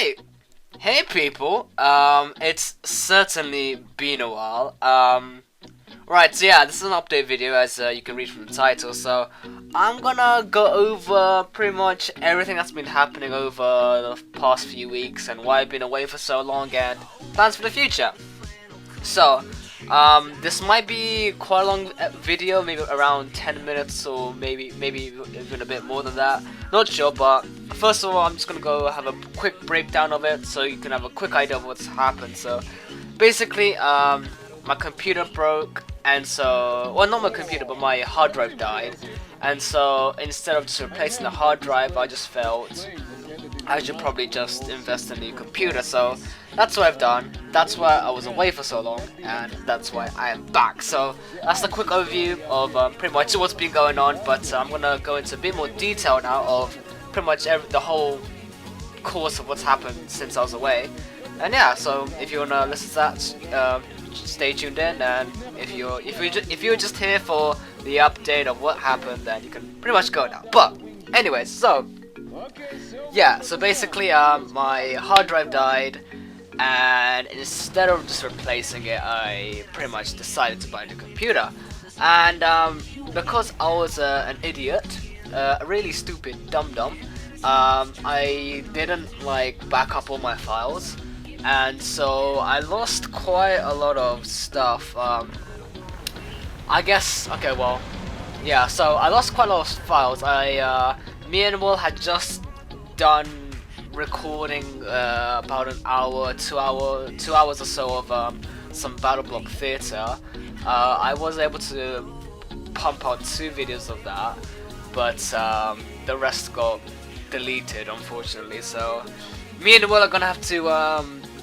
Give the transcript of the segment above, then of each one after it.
Hey! Hey people! It's certainly been a while. Right, so yeah, this is an update video as you can read from the title, so I'm gonna go over pretty much everything that's been happening over the past few weeks and why I've been away for so long and plans for the future. So, this might be quite a long video, maybe around 10 minutes or maybe even a bit more than that. Not sure, but first of all, I'm just gonna go have a quick breakdown of it so you can have a quick idea of what's happened. So, basically, my computer broke, and so, well, not my computer, but my hard drive died. And so, instead of just replacing the hard drive, I just felt I should probably just invest in a new computer. So that's what I've done. That's why I was away for so long, and that's why I am back. So that's a quick overview of pretty much what's been going on. But I'm gonna go into a bit more detail now of pretty much the whole course of what's happened since I was away. And yeah, so if you wanna listen to that, stay tuned in. And if you're just here for the update of what happened, then you can pretty much go now. But anyways, so. Yeah, so basically my hard drive died, and instead of just replacing it, I pretty much decided to buy a new computer. And because I was an idiot, a really stupid dum-dum, I didn't like back up all my files, and so I lost quite a lot of stuff. I guess, okay, well, yeah, so I lost quite a lot of files. Me and Will had just done recording about an hour, 2 hours or so of some Battle Block Theatre. I was able to pump out 2 videos of that, but the rest got deleted, unfortunately. So me and Will are gonna have to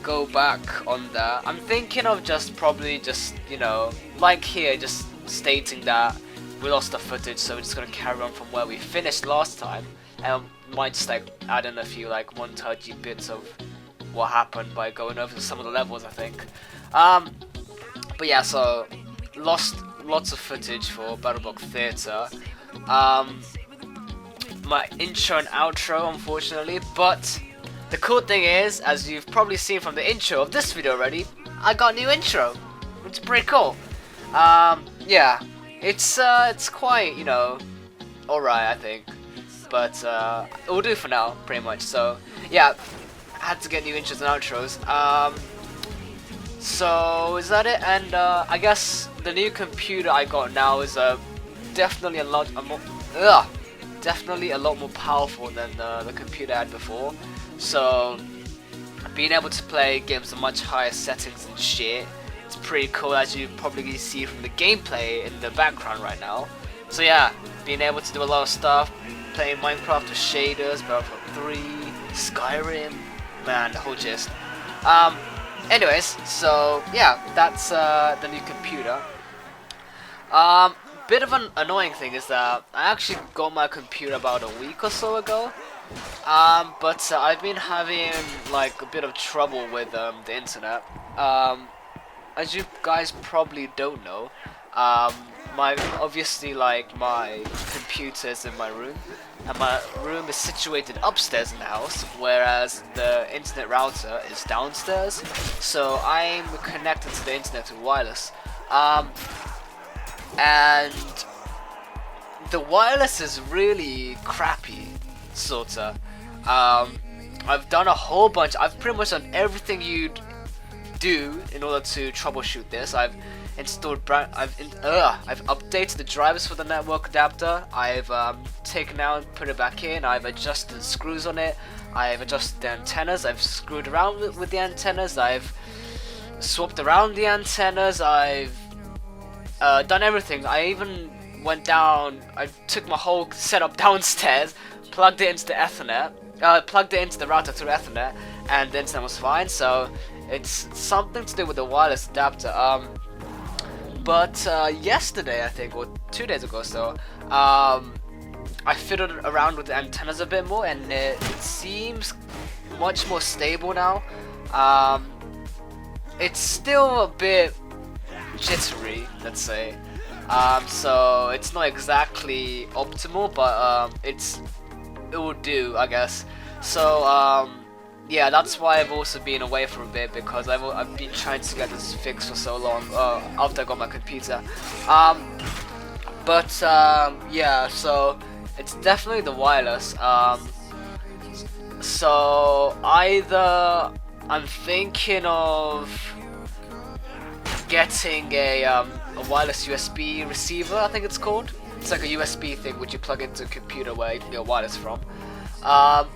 go back on that. I'm thinking of probably just, you know, like here, just stating that we lost the footage, so we're just gonna carry on from where we finished last time, and might just like add in a few like montagey bits of what happened by going over some of the levels, I think. But yeah, so lost lots of footage for Battle Block Theatre. My intro and outro, unfortunately, but the cool thing is, as you've probably seen from the intro of this video already, I got a new intro. It's pretty cool. Yeah. It's quite, you know, alright, I think, but it will do for now, pretty much. So yeah, I had to get new intros and outros. So is that it? And I guess the new computer I got now is definitely a lot more powerful than the computer I had before. So being able to play games at much higher settings and shit, it's pretty cool, as you probably see from the gameplay in the background right now. So yeah, being able to do a lot of stuff, playing Minecraft with shaders, Battlefield 3, Skyrim, man, the whole gist. Anyways, so yeah, that's the new computer. Bit of an annoying thing is that I actually got my computer about a week or so ago. But I've been having like a bit of trouble with the internet. As you guys probably don't know, my computer's in my room, and my room is situated upstairs in the house, whereas the internet router is downstairs. So I'm connected to the internet through wireless, and the wireless is really crappy, sorta. I've done a whole bunch. I've pretty much done everything you'd do in order to troubleshoot this. I've installed I've updated the drivers for the network adapter. I've taken out and put it back in. I've adjusted the screws on it. I've adjusted the antennas. I've screwed around with the antennas. I've swapped around the antennas. I've done everything. I even went down. I took my whole setup downstairs, plugged it into the Ethernet, plugged it into the router through Ethernet, and the internet was fine. So it's something to do with the wireless adapter. But yesterday, I think, or 2 days ago or so, I fiddled around with the antennas a bit more, and it seems much more stable now. It's still a bit jittery, let's say. So it's not exactly optimal, but it will do, I guess. So yeah, that's why I've also been away for a bit, because I've been trying to get this fixed for so long after I got my computer. Yeah, so it's definitely the wireless. So either I'm thinking of getting a wireless USB receiver, I think it's called. It's like a USB thing which you plug into a computer where you can get wireless from.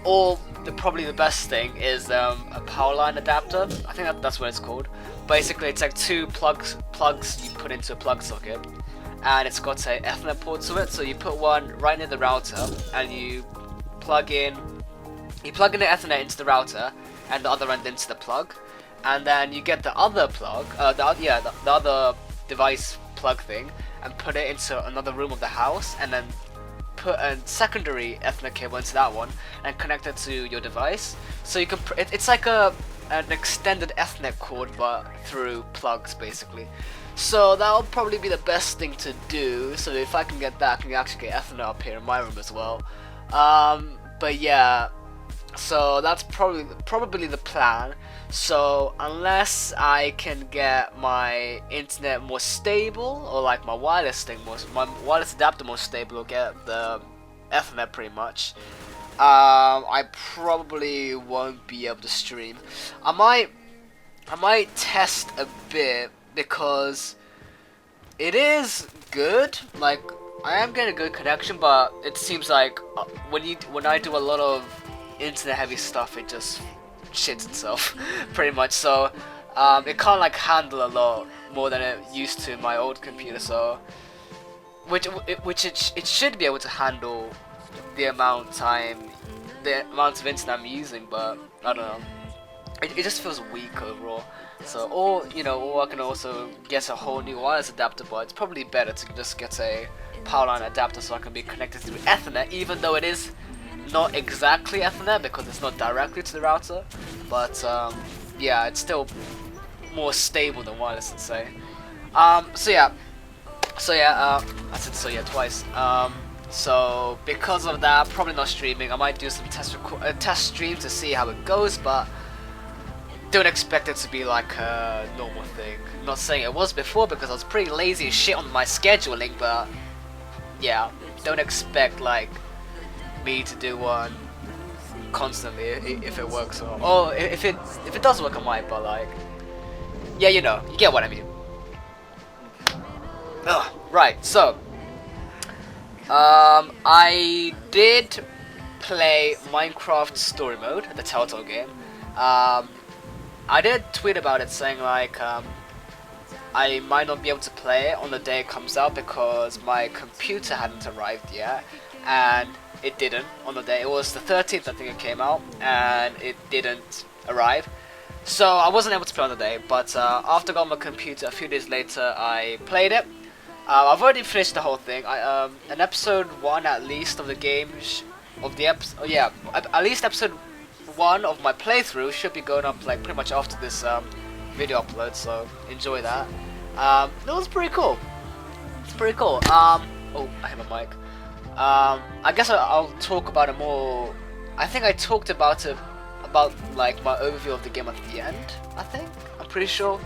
Or probably the best thing is a power line adapter. I think that's what it's called. Basically, it's like two plugs you put into a plug socket, and it's got an Ethernet port to it. So you put one right near the router, and you plug in the Ethernet into the router, and the other end into the plug, and then you get the other plug, the other device plug thing, and put it into another room of the house, and then put a secondary Ethernet cable into that one and connect it to your device. So you can it's like an extended Ethernet cord, but through plugs basically. So that'll probably be the best thing to do. So if I can get that, I can actually get Ethernet up here in my room as well. But yeah, so that's probably the plan. So unless I can get my internet more stable, or like my wireless adapter more stable, or get the Ethernet pretty much, I probably won't be able to stream. I might test a bit, because it is good. Like, I am getting a good connection, but it seems like when I do a lot of internet heavy stuff, it just shits itself pretty much. So it can't like handle a lot more than it used to in my old computer. So it should be able to handle the amount of internet I'm using, but I don't know. It just feels weak overall. So, or I can also get a whole new wireless adapter, but it's probably better to just get a power line adapter so I can be connected through Ethernet, even though it is not exactly Ethernet because it's not directly to the router. But yeah, it's still more stable than wireless, let's say. I said so yeah twice. So because of that, probably not streaming. I might do some test streams to see how it goes, but don't expect it to be like a normal thing. I'm not saying it was before, because I was pretty lazy as shit on my scheduling, but yeah, don't expect like me to do one constantly if it works, or if it does work, I might, but like, yeah, you get what I mean. Right, so I did play Minecraft Story Mode, the Telltale game. I did tweet about it saying like I might not be able to play it on the day it comes out because my computer hadn't arrived yet, and it didn't on the day. It was the 13th, I think it came out, and it didn't arrive. So I wasn't able to play on the day, but after I got my computer a few days later, I played it. I've already finished the whole thing. An episode 1 at least of the game, at least episode 1 of my playthrough should be going up like pretty much after this video upload, so enjoy that. It was pretty cool. It's pretty cool. Oh, I have a mic. I guess I'll talk about it more. I think I talked about it, about like my overview of the game at the end, I think. I'm pretty sure.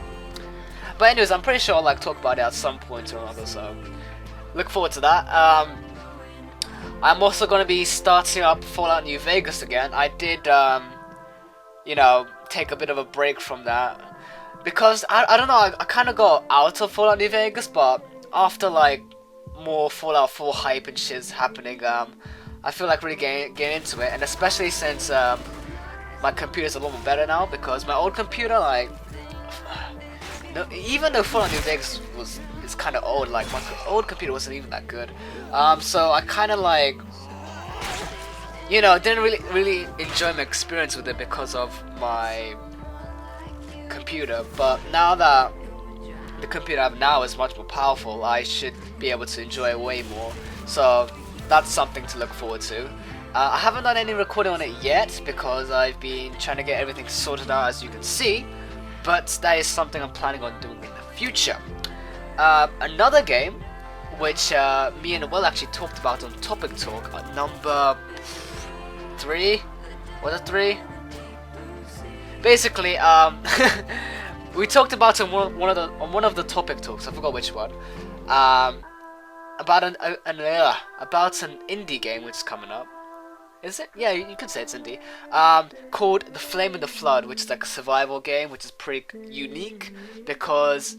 But anyways, I'm pretty sure I'll like talk about it at some point or another, so look forward to that. I'm also going to be starting up Fallout New Vegas again. I did, take a bit of a break from that, because I don't know, I kind of got out of Fallout New Vegas, but after like more Fallout 4 hype and shit's happening, I feel like really getting into it, and especially since my computer's a lot more better now, because my old computer, like, even though Fallout New Vegas is kind of old, like my old computer wasn't even that good. So I kind of like, didn't really enjoy my experience with it because of my computer. But now that the computer I have now is much more powerful, I should be able to enjoy it way more. So that's something to look forward to. I haven't done any recording on it yet because I've been trying to get everything sorted out, as you can see. But that is something I'm planning on doing in the future. Another game, which me and Will actually talked about on Topic Talk, number 3? Was it 3? basically, we talked about on one of the topic talks. I forgot which one. About about an indie game which is coming up. Is it? Yeah, you could say it's indie. Called The Flame in the Flood, which is like a survival game, which is pretty unique because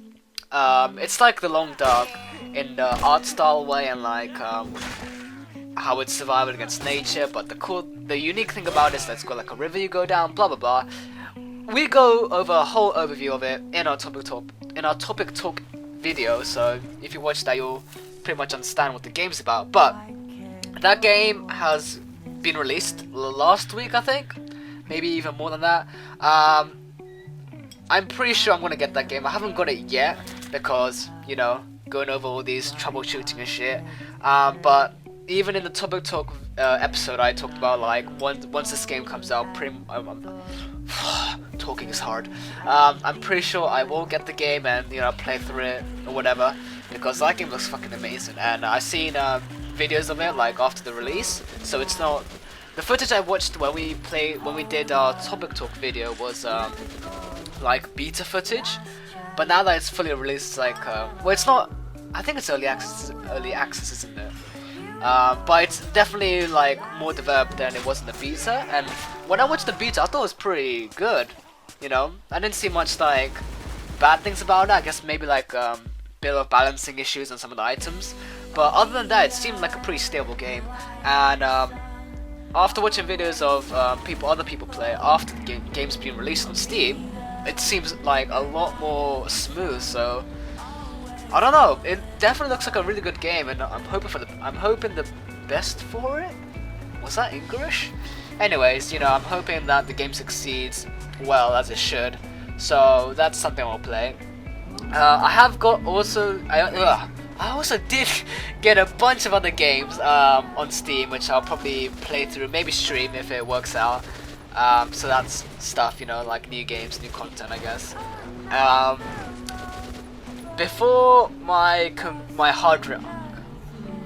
it's like The Long Dark in the art style way and like how it's surviving against nature. But the unique thing about it is that it's got like a river you go down, blah blah blah. We go over a whole overview of it in our topic talk video. So if you watch that, you'll pretty much understand what the game's about. But that game has been released last week, I think, maybe even more than that. I'm pretty sure I'm gonna get that game. I haven't got it yet because, you know, going over all these troubleshooting and shit. But even in the topic talk episode, I talked about like once this game comes out, talking is hard. I'm pretty sure I will get the game and, you know, play through it or whatever, because that game looks fucking amazing. And I've seen videos of it like after the release, so it's not the footage I watched when we did our topic talk video was like beta footage, but now that it's fully released, it's like well, it's not. I think it's early access, isn't it? But it's definitely like more developed than it was in the beta. And when I watched the beta, I thought it was pretty good. You know, I didn't see much like bad things about it. I guess maybe like bit of balancing issues on some of the items, but other than that, it seemed like a pretty stable game. And after watching videos of other people play after the game's been released on Steam, it seems like a lot more smooth. So I don't know. It definitely looks like a really good game, and I'm hoping the best for it. Was that English? Anyways, you know, I'm hoping that the game succeeds well as it should. So that's something I'll play. I have got also. I also did get a bunch of other games on Steam, which I'll probably play through, maybe stream if it works out. So that's stuff, you know, like new games, new content, I guess. Before my hard drive.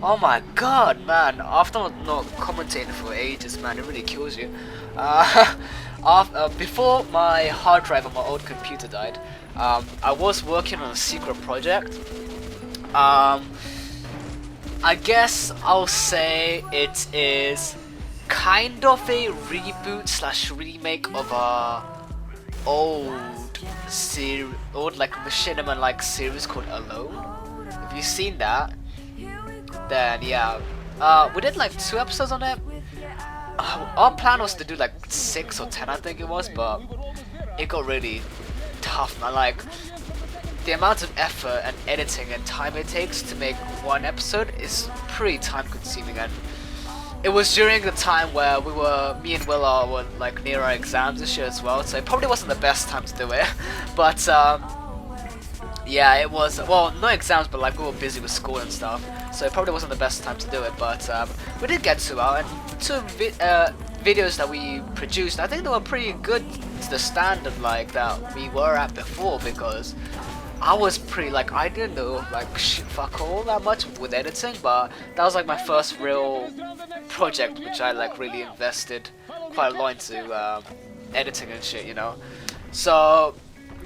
Oh my god, man! After not commentating for ages, man, it really kills you. Before my hard drive on my old computer died, I was working on a secret project. I guess I'll say it is kind of a reboot / remake of a old like machinima like series called Alone. If you've seen that, then yeah. We did like 2 episodes on it. Our plan was to do like 6 or 10, I think it was, but it got really tough, man. Like, the amount of effort and editing and time it takes to make one episode is pretty time consuming, and it was during the time where me and Willa were like near our exams and shit as well, so it probably wasn't the best time to do it. But yeah, it was, well, not exams, but like we were busy with school and stuff, so it probably wasn't the best time to do it. But we did get 2 out, and 2 videos that we produced, I think they were pretty good to the standard like that we were at before, because I was pretty like, I didn't know like fuck all that much with editing, but that was like my first real project which I like really invested quite a lot into editing and shit, you know. So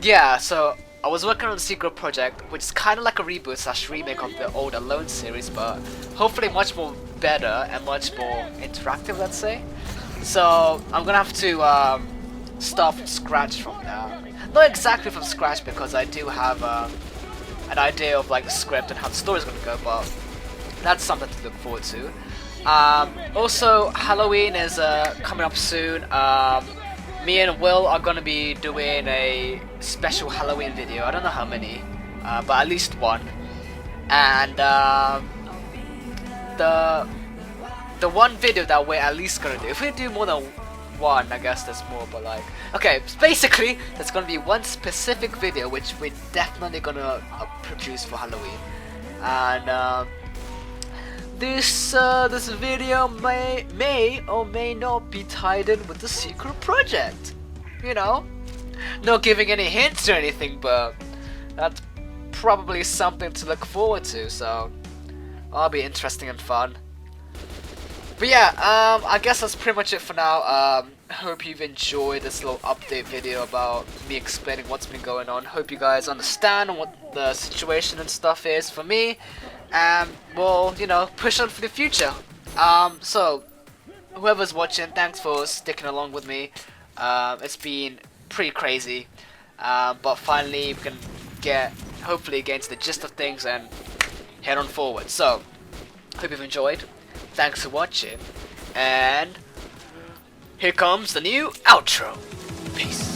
yeah, so I was working on a secret project which is kind of like a reboot / remake of the old Alone series, but hopefully much more better and much more interactive, let's say. So I'm gonna have to start from scratch from now. Not exactly from scratch, because I do have an idea of like the script and how the story's gonna go, but that's something to look forward to. Also, Halloween is coming up soon. Me and Will are gonna be doing a special Halloween video. I don't know how many, but at least one. And the one video that we're at least gonna do, if we do more than one, I guess there's more, but like, okay, basically there's gonna be one specific video which we're definitely gonna produce for Halloween. And this video may or may not be tied in with the secret project, you know, not giving any hints or anything, but that's probably something to look forward to, so that'll be interesting and fun. But yeah, I guess that's pretty much it for now. Hope you've enjoyed this little update video about me explaining what's been going on. Hope you guys understand what the situation and stuff is for me, and we'll, you know, push on for the future. So whoever's watching, thanks for sticking along with me. It's been pretty crazy, but finally we can hopefully get into the gist of things and head on forward. So hope you've enjoyed. Thanks for watching, and here comes the new outro. Peace.